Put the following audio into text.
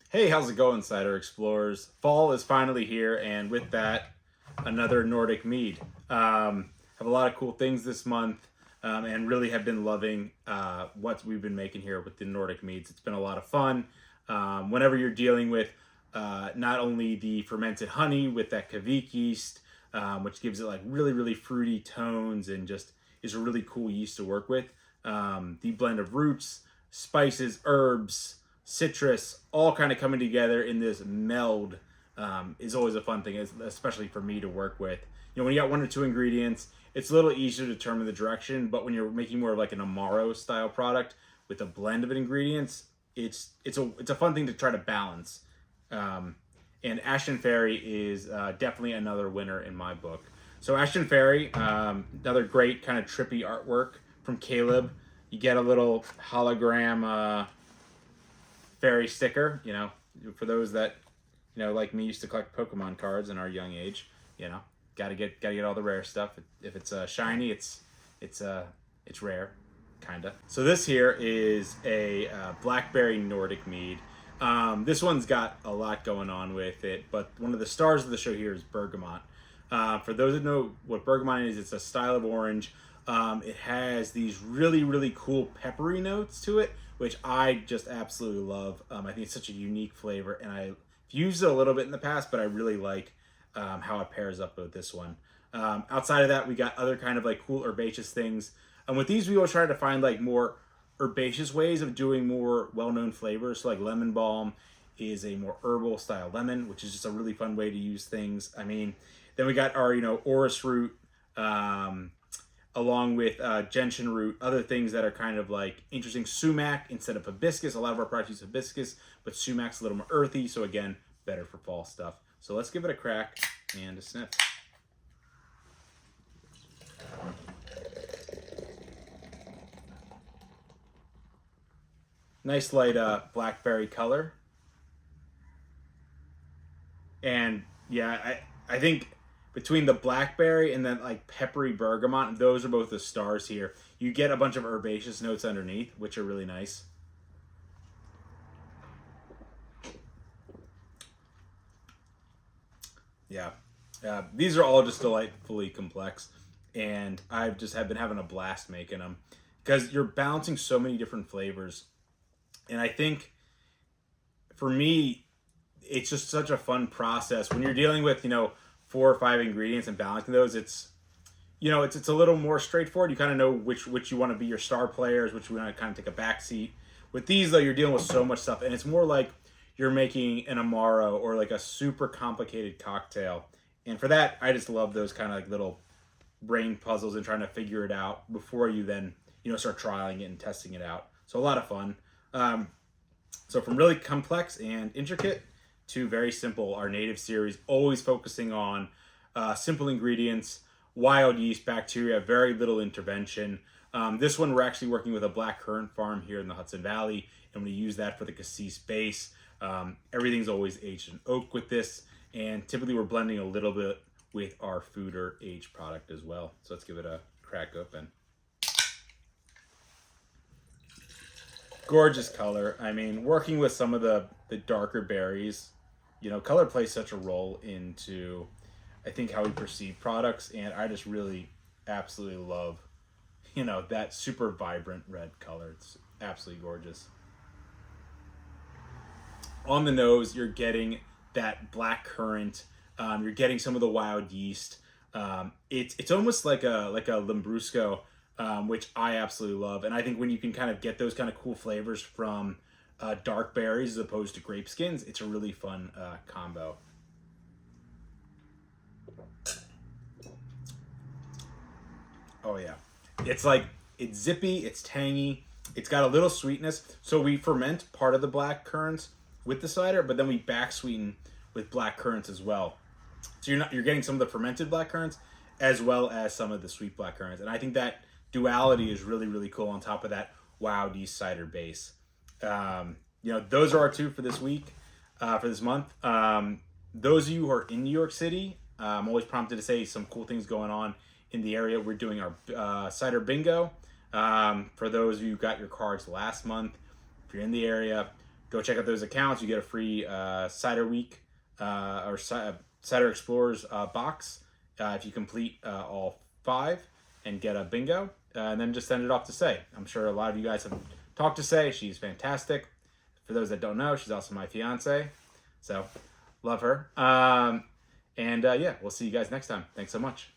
Hey, how's it going, Cider Explorers? Fall is finally here, and with that, another Nordic mead. Have a lot of cool things this month, and really have been loving what we've been making here with the Nordic meads. It's been a lot of fun. Whenever you're dealing with not only the fermented honey with that Kavik yeast, which gives it like really fruity tones and just is a really cool yeast to work with. The blend of roots, spices, herbs, citrus, all kind of coming together in this meld is always a fun thing, especially for me to work with. You know, when you got one or two ingredients, it's a little easier to determine the direction. But when you're making more of like an Amaro style product with a blend of ingredients, it's a fun thing to try to balance. And Ashen Fairy is definitely another winner in my book. So Ashen Fairy, another great kind of trippy artwork from Caleb. You get a little hologram fairy sticker. You know, for those that like me, used to collect Pokemon cards in our young age. You know, gotta get all the rare stuff. If it's shiny, it's rare, kinda. So this here is a blackberry Nordic mead. This one's got a lot going on with it, but one of the stars of the show here is bergamot. For those that know what bergamot is, it's a style of orange. It has these really cool peppery notes to it, which I just absolutely love. I think it's such a unique flavor, and I've used it a little bit in the past, but I really like how it pairs up with this one. Outside of that, we got other kind of like cool herbaceous things. And with these, we always try to find like more herbaceous ways of doing more well-known flavors. So like lemon balm is a more herbal style lemon, which is just a really fun way to use things. I mean, then we got our orris root, along with gentian root, other things that are kind of like interesting. Sumac instead of hibiscus. A lot of our products use hibiscus, but sumac's a little more earthy, so again, better for fall stuff. So let's give it a crack and a sniff. Nice light blackberry color. And yeah, I think between the blackberry and then like peppery bergamot, those are both the stars here. You get a bunch of herbaceous notes underneath, which are really nice. Yeah, these are all just delightfully complex, and I've just have been having a blast making them because you're balancing so many different flavors, and I think for me, it's just such a fun process when you're dealing with 4 or 5 ingredients and balancing those. It's a little more straightforward. You kind of know which you want to be your star players, which you want to kind of take a back seat. With these though, you're dealing with so much stuff, and it's more like you're making an amaro or like a super complicated cocktail. And for that, I just love those kind of like little brain puzzles and trying to figure it out before you then start trialing it and testing it out. So a lot of fun. So from really complex and intricate to very simple, our native series always focusing on simple ingredients, wild yeast, bacteria, very little intervention. This one we're actually working with a black currant farm here in the Hudson Valley, and we use that for the cassis base. Everything's always aged in oak with this, and typically we're blending a little bit with our food or aged product as well. So let's give it a crack open. Gorgeous color. I mean, working with some of the darker berries, color plays such a role into, I think, how we perceive products, and I just really absolutely love, that super vibrant red color. It's absolutely gorgeous. On the nose, you're getting that black currant. You're getting some of the wild yeast. It's almost like a Lambrusco, which I absolutely love. And I think when you can kind of get those kind of cool flavors from dark berries as opposed to grape skins, it's a really fun combo. Oh yeah, it's zippy, it's tangy, it's got a little sweetness. So we ferment part of the black currants with the cider, but then we back sweeten with black currants as well. So you're getting some of the fermented black currants as well as some of the sweet black currants, and I think that duality is really cool. On top of that wild yeast cider base, those are our two for this week, for this month. Those of you who are in New York City, I'm always prompted to say some cool things going on in the area. We're doing our cider bingo. For those of you who got your cards last month, if you're in the area, go check out those accounts. You get a free Cider Week or Cider Explorers box if you complete all 5 and get a bingo. And then just send it off to Say. I'm sure a lot of you guys have talked to Say. She's fantastic. For those that don't know, she's also my fiance. So, love her. Yeah, we'll see you guys next time. Thanks so much.